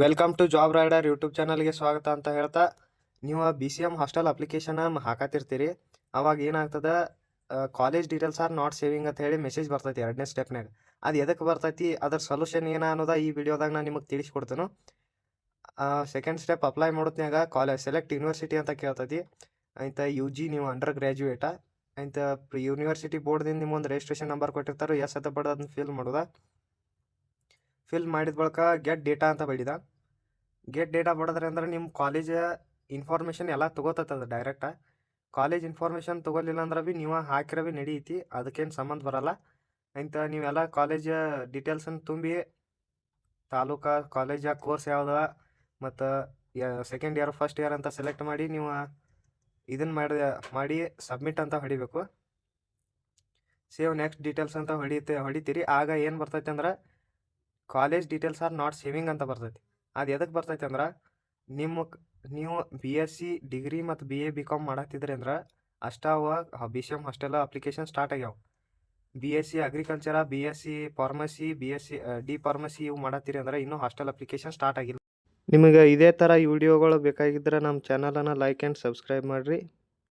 Welcome to job rider YouTube ಚಾನಲ್ಗೆ ಸ್ವಾಗತ ಅಂತ ಹೇಳ್ತಾ, ನೀವು BCM ಹಾಸ್ಟೆಲ್ ಅಪ್ಲಿಕೇಶನ್ ಹಾಕತ್ತಿರ್ತೀರಿ. ಅವಾಗ ಏನಾಗ್ತದೆ, college details R not saving ಅಂತ ಹೇಳಿ ಮೆಸೇಜ್ ಬರ್ತೈತಿ ಎರಡನೇ ಸ್ಟೆಪ್ನಾಗ. ಅದು ಎದಕ್ಕೆ ಬರ್ತೈತಿ, ಅದ್ರ ಸೊಲ್ಯೂಷನ್ ಏನ ಅನ್ನೋದ ಈ ವಿಡಿಯೋದಾಗ ನಾನು ನಿಮಗೆ ತಿಳಿಸ್ಕೊಡ್ತೇನೆ. ಸೆಕೆಂಡ್ ಸ್ಟೆಪ್ ಅಪ್ಲೈ ಮಾಡೋದ್ನಾಗ ಕಾಲೇಜ್ ಸೆಲೆಕ್ಟ್ ಯೂನಿವರ್ಸಿಟಿ ಅಂತ ಕೇಳ್ತೈತಿ. ಆಯ್ತಾ UG ನೀವು ಅಂಡರ್ ಗ್ರ್ಯಾಜುಯೇಟಾ ಆಯ್ತಾ ಯೂನಿವರ್ಸಿಟಿ ಬೋರ್ಡ್ದಿಂದ ನಿಮ್ಮೊಂದು ರಿಜಿಸ್ಟ್ರೇಷನ್ ನಂಬರ್ ಕೊಟ್ಟಿರ್ತಾರೆ. ಎಸ್ ಅಂತ ಬಡ ಅದನ್ನ ಫಿಲ್ ಮಾಡೋದ. ಫಿಲ್ ಮಾಡಿದ ಬಳಿಕ ಗೆಟ್ ಡೇಟಾ ಅಂತ ಬಡಿದ. ಗೆಟ್ ಡೇಟಾ ಬಡದ್ರೆ ಅಂದ್ರೆ ನಿಮ್ಮ ಕಾಲೇಜ್ ಇನ್ಫಾರ್ಮೇಷನ್ ಎಲ್ಲ ತೊಗೋತದ ಡೈರೆಕ್ಟ. ಕಾಲೇಜ್ ಇನ್ಫಾರ್ಮೇಷನ್ ತೊಗೊಲಿಲ್ಲ ಅಂದ್ರೆ ಭೀ ನೀವು ಹಾಕಿರೋ ಭೀ ನಡೀತಿ, ಅದಕ್ಕೇನು ಸಂಬಂಧ ಬರಲ್ಲ. ಅಂತ ನೀವೆಲ್ಲ ಕಾಲೇಜ್ ಡೀಟೇಲ್ಸನ್ನು ತುಂಬಿ ತಾಲೂಕಾ ಕಾಲೇಜ ಕೋರ್ಸ್ ಯಾವ್ದು ಮತ್ತು ಸೆಕೆಂಡ್ ಇಯರ್ ಫಸ್ಟ್ ಇಯರ್ ಅಂತ ಸೆಲೆಕ್ಟ್ ಮಾಡಿ ನೀವು ಇದನ್ನು ಮಾಡಿ ಸಬ್ಮಿಟ್ ಅಂತ ಹೊಡಿಬೇಕು. ಸೇವ್ ನೆಕ್ಸ್ಟ್ ಡೀಟೇಲ್ಸ್ ಅಂತ ಹೊಡಿತೀರಿ. ಆಗ ಏನು ಬರ್ತೈತೆ ಅಂದ್ರೆ college details R not saving ಅಂತ ಬರ್ತೈತಿ. ಅದು ಎದಕ್ಕೆ ಬರ್ತೈತೆ ಅಂದ್ರೆ ನೀವು BSc ಡಿಗ್ರಿ ಮತ್ತು BA BCom ಮಾಡತ್ತಿದ್ರಿ ಅಂದ್ರೆ ಅಷ್ಟಾವ BCM ಹಾಸ್ಟೆಲ್ ಅಪ್ಲಿಕೇಶನ್ ಸ್ಟಾರ್ಟ್ ಆಗ್ಯಾವ. BSc agriculture, BSc pharmacy, BSc D pharmacy ಇವು ಮಾಡತ್ತೀರಿ ಅಂದ್ರೆ ಇನ್ನೂ ಹಾಸ್ಟೆಲ್ ಅಪ್ಲಿಕೇಶನ್ ಸ್ಟಾರ್ಟ್ ಆಗಿಲ್ಲ. ನಿಮಗೆ ಇದೇ ಥರ ವಿಡಿಯೋಗಳು ಬೇಕಾಗಿದ್ದರೆ ನಮ್ಮ ಚಾನಲನ್ನು ಲೈಕ್ ಆ್ಯಂಡ್ ಸಬ್ಸ್ಕ್ರೈಬ್ ಮಾಡಿರಿ.